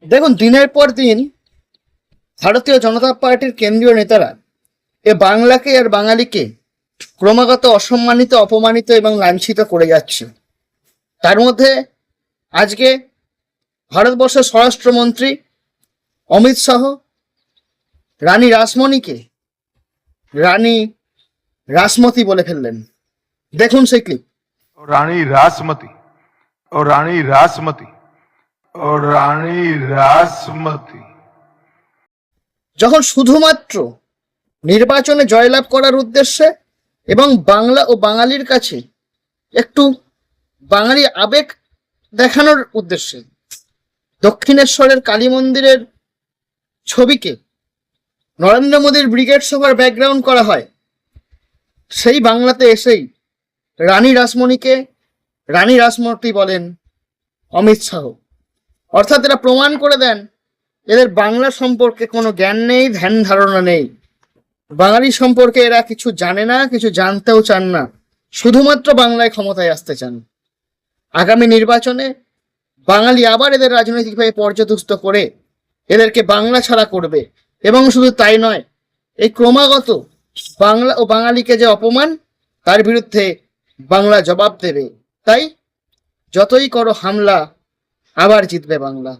দেখুন, দিনের পর দিন ভারতীয় জনতা পার্টির কেন্দ্রীয় নেতারা এ বাংলাকে আর বাঙালিকে ক্রমাগত অসম্মানিত, অপমানিত এবং লাঞ্ছিত করে যাচ্ছে। তার মধ্যে আজকে ভারতবর্ষের স্বরাষ্ট্রমন্ত্রী অমিত শাহ রানী রাসমণিকে রানী রাসমতি বলে ফেললেন। দেখুন সেই ক্লিপ। रानी रासमती और रानी रासमती और रानी रासमती। যখন শুধুমাত্র নির্বাচনে জয়লাভ করার উদ্দেশ্যে এবং বাংলা ও বাঙালির কাছে একটু বাঙালি আবেগ দেখানোর উদ্দেশ্যে দক্ষিণেশ্বরের কালী মন্দিরের ছবিকে নরেন্দ্র মোদীর ব্রিগেড সভার ব্যাকগ্রাউন্ড করা হয়, সেই বাংলাতে এসেই রানী রাসমণিকে রানী রাসমতি বলেন অমিত শাহ। অর্থাৎ এরা প্রমাণ করে দেন এদের বাংলা সম্পর্কে কোনো জ্ঞান নেই, ধ্যান ধারণা নেই। বাঙালি সম্পর্কে এরা কিছু জানে না, কিছু জানতেও চান না, শুধুমাত্র বাংলায় ক্ষমতায় আসতে চান। আগামী নির্বাচনে বাঙালি আবার এদের রাজনৈতিকভাবে পর্যদুস্ত করে এদেরকে বাংলা ছাড়া করবে। এবং শুধু তাই নয়, এই ক্রমাগত বাংলা ও বাঙালিকে যে অপমান, তার বিরুদ্ধে বাংলা জবাব দেবে। তাই যতই করো হামলা, আবার জিতবে বাংলা।